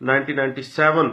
1997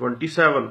27।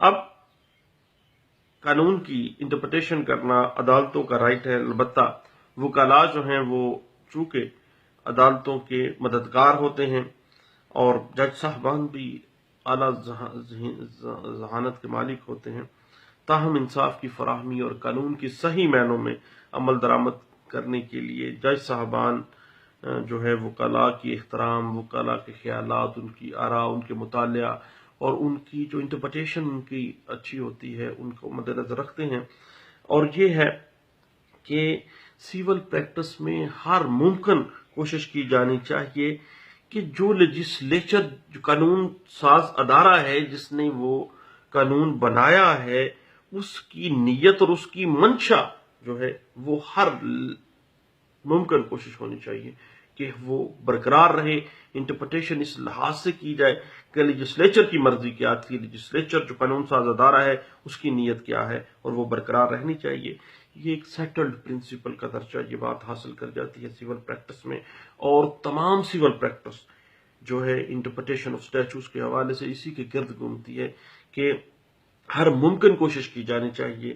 اب قانون کی انٹرپریٹیشن کرنا عدالتوں کا رائٹ ہے، البتہ وکلاء جو ہیں وہ چونکہ عدالتوں کے مددگار ہوتے ہیں اور جج صاحبان بھی اعلیٰ ذہانت کے مالک ہوتے ہیں، تاہم انصاف کی فراہمی اور قانون کی صحیح معنوں میں عمل درآمد کرنے کے لیے جج صاحبان جو ہے وکلاء کی احترام، وکلاء کے خیالات، ان کی آراء، ان کے مطالعہ اور ان کی جو انٹرپریٹیشن ان کی اچھی ہوتی ہے ان کو مد نظر رکھتے ہیں۔ اور یہ ہے کہ سیول پریکٹس میں ہر ممکن کوشش کی جانی چاہیے کہ جو لیجسلیچر، جو قانون ساز ادارہ ہے جس نے وہ قانون بنایا ہے، اس کی نیت اور اس کی منشا جو ہے وہ ہر ممکن کوشش ہونی چاہیے کہ وہ برقرار رہے۔ انٹرپریٹیشن اس لحاظ سے کی جائے کہ لیجسلیچر کی مرضی کیا تھی، لیجسلیچر جو قانون ساز ادارہ ہے اس کی نیت کیا ہے، اور وہ برقرار رہنی چاہیے۔ یہ ایک سیٹلڈ پرنسپل کا درجہ یہ بات حاصل کر جاتی ہے سیول پریکٹس میں، اور تمام سیول پریکٹس جو ہے انٹرپریٹیشن آف اسٹیچوز کے حوالے سے اسی کے گرد گھومتی ہے کہ ہر ممکن کوشش کی جانی چاہیے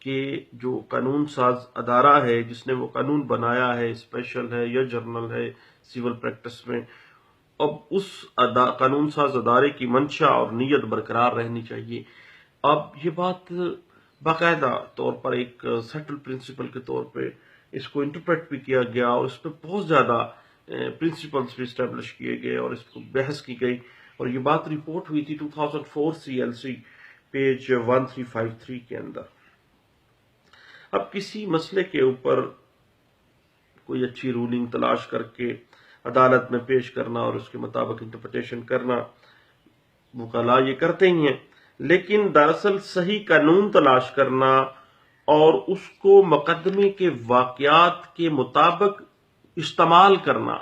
کہ جو قانون ساز ادارہ ہے جس نے وہ قانون بنایا ہے، اسپیشل ہے یا جرنل ہے سیول پریکٹس میں، اب اس قانون ساز ادارے کی منشا اور نیت برقرار رہنی چاہیے۔ اب یہ بات باقاعدہ طور پر ایک سیٹل پرنسپل کے طور پہ اس کو انٹرپریٹ بھی کیا گیا، اور اس پہ بہت زیادہ پرنسپلز بھی اسٹیبلش کیے گئے اور اس کو بحث کی گئی، اور یہ بات رپورٹ ہوئی تھی 2004 CLC پیج 1353 کے اندر۔ اب کسی مسئلے کے اوپر کوئی اچھی رولنگ تلاش کر کے عدالت میں پیش کرنا اور اس کے مطابق انٹرپریٹیشن کرنا وکلاء یہ کرتے ہی ہیں، لیکن دراصل صحیح قانون تلاش کرنا اور اس کو مقدمے کے واقعات کے مطابق استعمال کرنا،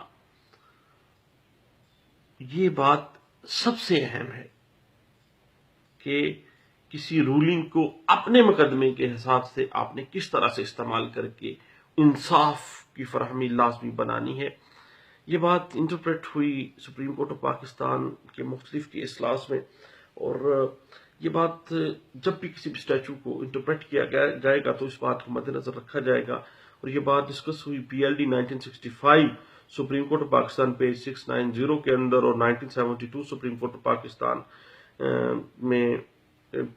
یہ بات سب سے اہم ہے کہ کسی رولنگ کو اپنے مقدمے کے حساب سے آپ نے کس طرح سے استعمال کر کے انصاف کی فراہمی لازمی بنانی ہے۔ یہ بات انٹرپریٹ ہوئی سپریم کورٹ آف پاکستان کے مختلف کے اجلاس میں، اور یہ بات جب بھی کسی بھی اسٹیچو کو انٹرپریٹ کیا جائے گا تو اس بات کو مد نظر رکھا جائے گا، اور یہ بات ڈسکس ہوئی PLD 1965 supreme court of Pakistan page 690 کے اندر، اور 1972 سپریم کورٹ آف پاکستان میں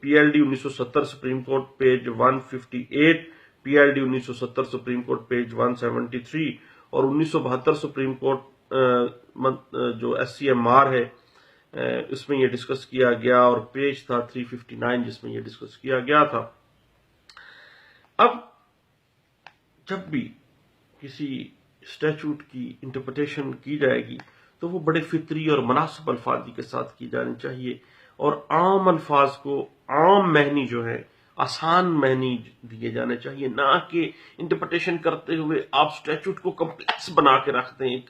PLD 1970 supreme court page 158، PLD 1970 supreme court page 173، اور 1972 سپریم کورٹ جو SCMR ہے اس میں یہ ڈسکس کیا گیا، اور پیج تھا 359 جس میں یہ ڈسکس کیا گیا تھا۔ اب جب بھی کسی اسٹیچوٹ کی انٹرپریٹیشن کی جائے گی تو وہ بڑے فطری اور مناسب الفاظ کے ساتھ کی جانی چاہیے، اور عام الفاظ کو عام معنی جو ہے آسان معنی دیے جانے چاہیے، نہ کہ انٹرپریٹیشن کرتے ہوئے آپ اسٹیچوٹ کو کمپلیکس بنا کے رکھتے ہیں،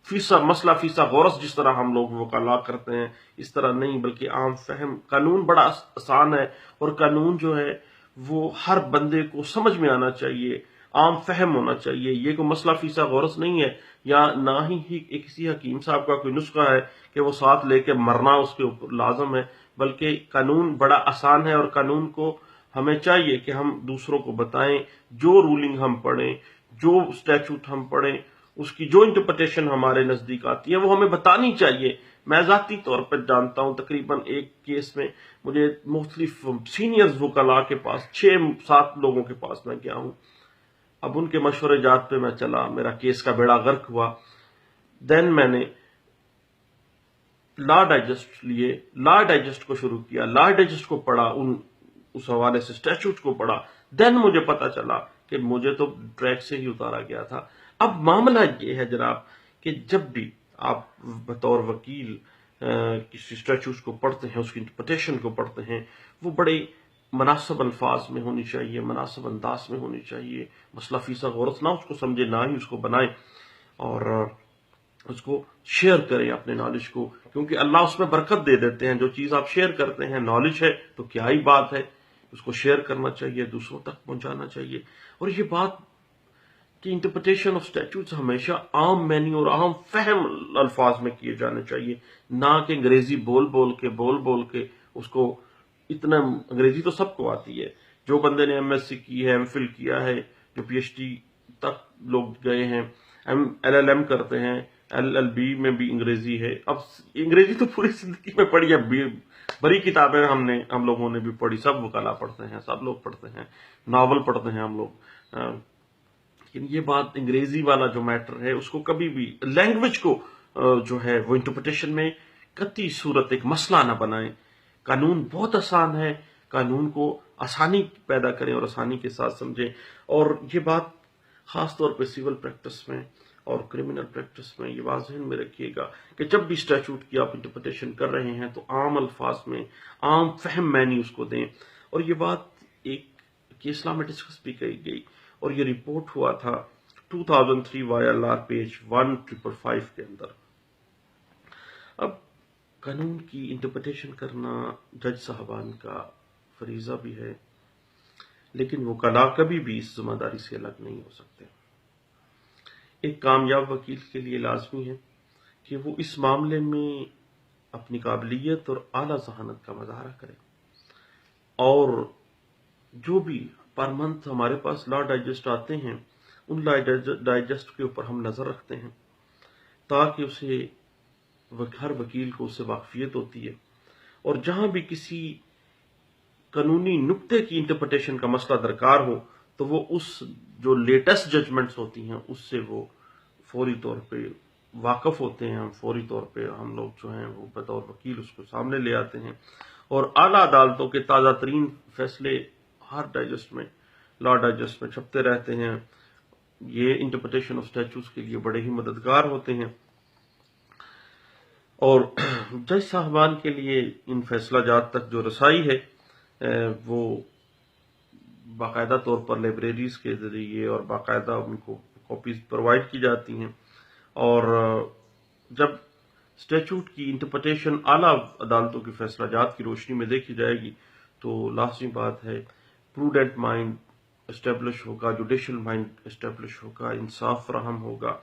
فیصد مسئلہ فیصد غورس جس طرح ہم لوگ وکلا کرتے ہیں، اس طرح نہیں، بلکہ عام فہم۔ قانون بڑا آسان ہے، اور قانون جو ہے وہ ہر بندے کو سمجھ میں آنا چاہیے، عام فہم ہونا چاہیے۔ یہ کوئی مسئلہ فیصد غورس نہیں ہے، یا نہ ہی کسی حکیم صاحب کا کوئی نسخہ ہے کہ وہ ساتھ لے کے مرنا اس کے اوپر لازم ہے، بلکہ قانون بڑا آسان ہے، اور قانون کو ہمیں چاہیے کہ ہم دوسروں کو بتائیں، جو رولنگ ہم پڑھیں، جو اسٹیچوٹ ہم پڑھیں، اس کی جو انٹرپریٹیشن ہمارے نزدیک آتی ہے وہ ہمیں بتانی چاہیے۔ میں ذاتی طور پر جانتا ہوں، تقریباً ایک کیس میں مجھے مختلف سینئرز وکلاء کے پاس 6-7 لوگوں کے پاس میں گیا ہوں، اب ان کے مشورے جات پہ میں چلا، میرا کیس کا بیڑا غرق ہوا۔ دین میں نے لا ڈائجسٹ لیے، لا ڈائجسٹ کو شروع کیا، لا ڈائجسٹ کو پڑھا، اس حوالے سے اسٹیچوٹ کو پڑھا، دین مجھے پتا چلا کہ مجھے تو ٹریک سے ہی اتارا گیا تھا۔ اب معاملہ یہ ہے جناب کہ جب بھی آپ بطور وکیل کسی اسٹیچوٹ کو پڑھتے ہیں، اس کی انٹرپریٹیشن کو پڑھتے ہیں، وہ بڑے مناسب الفاظ میں ہونی چاہیے، مناسب انداز میں ہونی چاہیے، مسئلہ فیصد غورت نہ اس کو سمجھے، نہ ہی اس کو بنائیں، اور اس کو شیئر کریں اپنے نالج کو، کیونکہ اللہ اس میں برکت دے دیتے ہیں۔ جو چیز آپ شیئر کرتے ہیں، نالج ہے تو کیا ہی بات ہے، اس کو شیئر کرنا چاہیے، دوسروں تک پہنچانا چاہیے۔ اور یہ بات کہ انٹرپریٹیشن آف اسٹیچوٹس ہمیشہ عام معنی اور عام فہم الفاظ میں کیے جانے چاہیے، نہ کہ انگریزی بول بول کے اس کو اتنا انگریزی تو سب کو آتی ہے، جو بندے نے ایم ایس سی کی ہے، ایم فل کیا ہے، جو پی ایچ ڈی تک لوگ گئے ہیں، ایل ایل ایم کرتے ہیں، ایل ایل بی میں بھی انگریزی ہے۔ اب انگریزی تو پوری زندگی میں پڑھی ہے، بڑی کتابیں ہم لوگوں نے بھی پڑھی، سب وکلا پڑھتے ہیں، سب لوگ پڑھتے ہیں، ناول پڑھتے ہیں ہم لوگ، لیکن یہ بات انگریزی والا جو میٹر ہے اس کو کبھی بھی لینگویج کو جو ہے وہ انٹرپریٹیشن میں قطعی صورت ایک مسئلہ نہ بنائیں۔ قانون بہت آسان ہے، قانون کو آسانی پیدا کریں اور آسانی کے ساتھ سمجھیں، اور یہ بات خاص طور پہ سول پریکٹس میں اور کرمنل پریکٹس میں یہ بات ذہن میں رکھیے گا کہ جب بھی اسٹیچوٹ کی آپ انٹرپریٹیشن کر رہے ہیں تو عام الفاظ میں عام فہم معنی اس کو دیں۔ اور یہ بات ایک کیسلا میں ڈسکس بھی کی گئی اور یہ رپورٹ ہوا تھا 2003 YLR پیج 1555 کے اندر۔ اب قانون کی انٹرپریٹیشن کرنا جج صاحبان کا فریضہ بھی ہے، لیکن وہ کبھی بھی اس ذمہ داری سے الگ نہیں ہو سکتے۔ ایک کامیاب وکیل کے لیے لازمی ہے کہ وہ اس معاملے میں اپنی قابلیت اور اعلیٰ ذہانت کا مظاہرہ کرے، اور جو بھی پر منتھ ہمارے پاس لا ڈائجسٹ آتے ہیں ان لا ڈائجسٹ کے اوپر ہم نظر رکھتے ہیں تاکہ اسے ہر وکیل کو اس سے واقفیت ہوتی ہے، اور جہاں بھی کسی قانونی نقطے کی انٹرپریٹیشن کا مسئلہ درکار ہو تو وہ اس جو لیٹسٹ ججمنٹس ہوتی ہیں اس سے وہ فوری طور پہ واقف ہوتے ہیں، فوری طور پہ ہم لوگ جو ہیں وہ بطور وکیل اس کو سامنے لے آتے ہیں، اور اعلیٰ عدالتوں کے تازہ ترین فیصلے ہر ڈائجسٹ میں لا ڈائجسٹ میں چھپتے رہتے ہیں۔ یہ انٹرپریٹیشن آف اسٹیچوز کے لیے بڑے ہی مددگار ہوتے ہیں، اور جج صاحبان کے لیے ان فیصلہ جات تک جو رسائی ہے وہ باقاعدہ طور پر لائبریریز کے ذریعے اور باقاعدہ ان کو کاپیز پرووائڈ کی جاتی ہیں، اور جب اسٹیچوٹ کی انٹرپریٹیشن اعلیٰ عدالتوں کے فیصلہ جات کی روشنی میں دیکھی جائے گی تو لازمی بات ہے پروڈنٹ مائنڈ اسٹیبلش ہوگا، جوڈیشل مائنڈ اسٹیبلش ہوگا، انصاف فراہم ہوگا،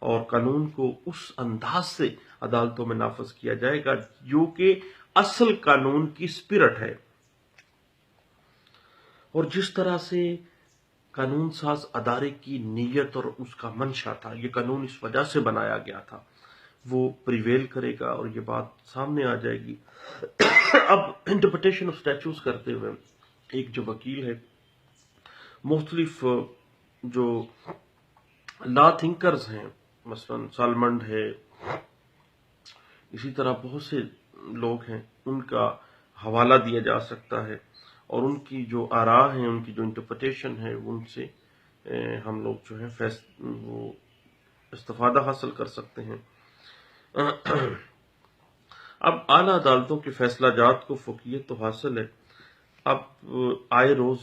اور قانون کو اس انداز سے عدالتوں میں نافذ کیا جائے گا جو کہ اصل قانون کی اسپرٹ ہے، اور جس طرح سے قانون ساز ادارے کی نیت اور اس کا منشا تھا، یہ قانون اس وجہ سے بنایا گیا تھا، وہ پریویل کرے گا اور یہ بات سامنے آ جائے گی۔ اب انٹرپریٹیشن آف اسٹیچوز کرتے ہوئے ایک جو وکیل ہے، مختلف جو لا تھنکرز ہیں، مثلا سالمنڈ ہے، اسی طرح بہت سے لوگ ہیں، ان کا حوالہ دیا جا سکتا ہے، اور ان کی جو آراء ہیں، ان کی جو انٹرپریٹیشن ہے ان سے ہم لوگ جو ہے وہ استفادہ حاصل کر سکتے ہیں۔ اب اعلیٰ عدالتوں کے فیصلہ جات کو فوقیت تو حاصل ہے، اب آئے روز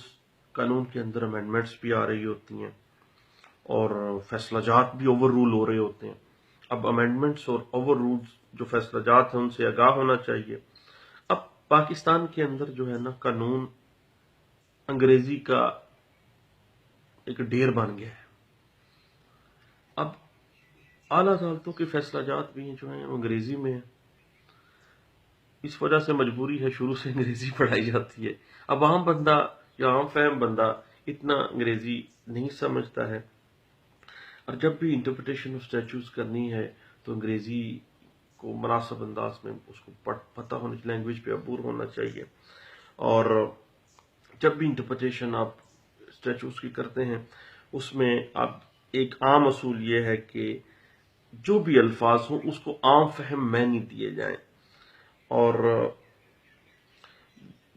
قانون کے اندر امینڈمنٹس بھی آ رہی ہوتی ہیں اور فیصلہ جات بھی اوور رول ہو رہے ہوتے ہیں۔ اب امینڈمنٹس اور اوور رولز جو فیصلہ جات ہیں ان سے آگاہ ہونا چاہیے۔ اب پاکستان کے اندر جو ہے نا قانون انگریزی کا ایک ڈھیر بن گیا ہے، اب اعلیٰ عدالتوں کے فیصلہ جات بھی جو ہیں وہ انگریزی میں ہیں، اس وجہ سے مجبوری ہے شروع سے انگریزی پڑھائی جاتی ہے۔ اب عام بندہ یا عام فہم بندہ اتنا انگریزی نہیں سمجھتا ہے، اور جب بھی انٹرپریٹیشن آف اسٹیچوز کرنی ہے تو انگریزی کو مناسب انداز میں اس کو پتہ ہونا چاہیے، لینگویج پہ عبور ہونا چاہیے، اور جب بھی انٹرپریٹیشن آپ اسٹیچوز کی کرتے ہیں اس میں آپ ایک عام اصول یہ ہے کہ جو بھی الفاظ ہوں اس کو عام فہم معنی دیے جائیں، اور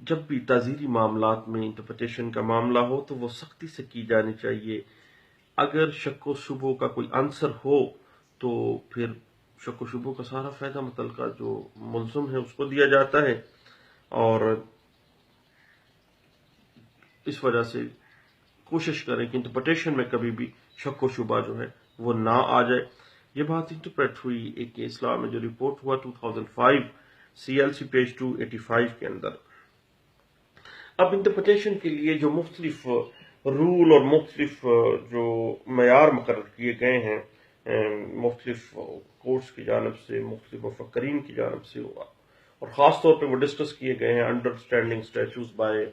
جب بھی تعزیری معاملات میں انٹرپریٹیشن کا معاملہ ہو تو وہ سختی سے کی جانی چاہیے۔ اگر شک و شبہ کا کوئی عنصر ہو تو پھر شک و شبہ کا سارا فائدہ متعلقہ جو ملزم ہے اس کو دیا جاتا ہے، اور اس وجہ سے کوشش کریں کہ انٹرپریٹیشن میں کبھی بھی شک و شبہ جو ہے وہ نہ آ جائے۔ یہ بات انٹرپریٹ ہوئی ایک کیسلا میں جو رپورٹ ہوا 2005 CLC پیج 285 کے اندر۔ اب انٹرپریٹیشن کے لیے جو مختلف رول اور مختلف جو معیار مقرر کیے گئے ہیں مختلف کورٹس کی جانب سے، مختلف مفکرین کی جانب سے، اور خاص طور پہ وہ ڈسکس کیے گئے ہیں understanding statutes by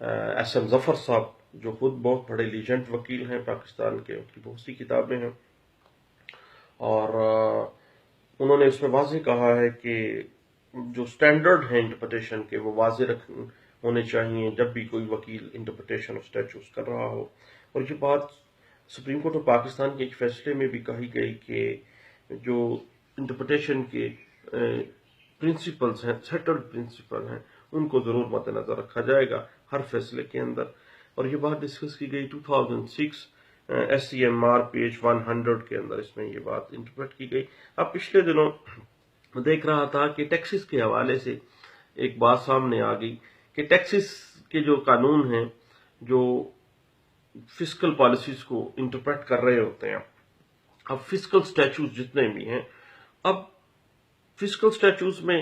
S M Zafar صاحب، جو خود بہت بڑے لیجنڈ وکیل ہیں پاکستان کے، ان کی بہت سی کتابیں ہیں، اور انہوں نے اس میں واضح کہا ہے کہ جو سٹینڈرڈ ہیں انٹرپریٹیشن کے وہ واضح ہونے چاہیے جب بھی کوئی وکیل انٹرپریٹیشن آف اسٹیچوز کر رہا ہو۔ اور یہ بات سپریم کورٹ آف پاکستان کے ایک فیصلے میں بھی کہی گئی کہ جو انٹرپریٹیشن کے پرنسپلز ہیں، سیٹلڈ پرنسپل ہیں، ان کو ضرور مد نظر رکھا جائے گا ہر فیصلے کے اندر۔ اور یہ بات ڈسکس کی گئی 2006 S C M R page 100 کے اندر، اس میں یہ بات انٹرپریٹ کی گئی۔ اب پچھلے دنوں دیکھ رہا تھا کہ ٹیکسز کے حوالے سے ایک بات سامنے آ گئی کہ ٹیکسز کے جو قانون ہیں جو فسکل پالیسیز کو انٹرپریٹ کر رہے ہوتے ہیں، اب فسکل سٹیچوز جتنے بھی ہیں، اب فسکل سٹیچوز میں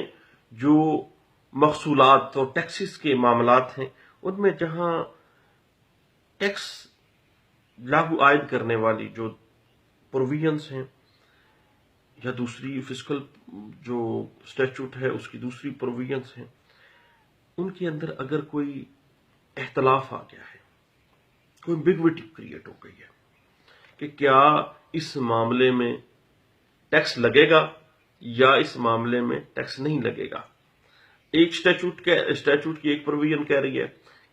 جو محصولات اور ٹیکسز کے معاملات ہیں، ان میں جہاں ٹیکس لاگو عائد کرنے والی جو پروویژنز ہیں یا دوسری فسکل جو اسٹیچوٹ ہے اس کی دوسری پروویژنز ہیں، ان کے اندر اگر کوئی اختلاف آ گیا ہے، کوئی ایمبیگوٹی کریٹ ہو گئی ہے کہ کیا اس معاملے میں ٹیکس لگے گا یا اس معاملے میں ٹیکس نہیں لگے گا، ایک اسٹیچوٹ کی ایک پروویژن کہہ رہی ہے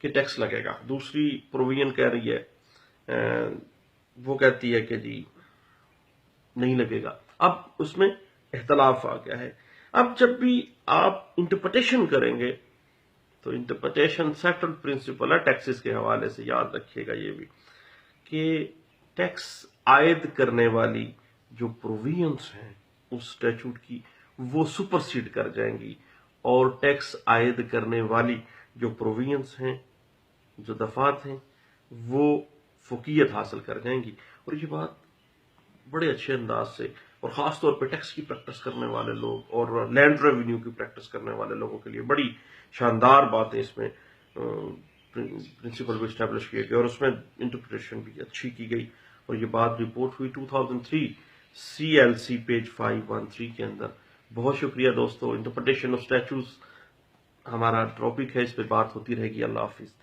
کہ ٹیکس لگے گا، دوسری پروویژن کہہ رہی ہے وہ کہتی ہے کہ جی نہیں لگے گا۔ اب اس میں اختلاف آ گیا ہے۔ اب جب بھی آپ انٹرپریٹیشن کریں گے تو انٹرپریٹیشن سیٹلڈ پرنسپل ہے ٹیکسز کے حوالے سے، یاد رکھیے گا یہ بھی کہ ٹیکس عائد کرنے والی جو پروویژنز ہیں اس اسٹیچوٹ کی وہ سپرسیڈ کر جائیں گی، اور ٹیکس عائد کرنے والی جو پروویژنز ہیں، جو دفعات ہیں، وہ فوقیت حاصل کر جائیں گی۔ اور یہ بات بڑے اچھے انداز سے، اور خاص طور پہ ٹیکس کی پریکٹس کرنے والے لوگ اور لینڈ ریونیو کی پریکٹس کرنے والے لوگوں کے لیے بڑی شاندار باتیں اس میں پرنسپل بھی اسٹیبلش کیے گئے، اور اس میں انٹرپریٹیشن بھی اچھی کی گئی، اور یہ بات رپورٹ ہوئی 2003 CLC پیج 513 کے اندر۔ بہت شکریہ دوستو، انٹرپریٹیشن آف اسٹیچوز ہمارا ٹاپک ہے، اس پہ بات ہوتی رہے گی۔ اللہ حافظ۔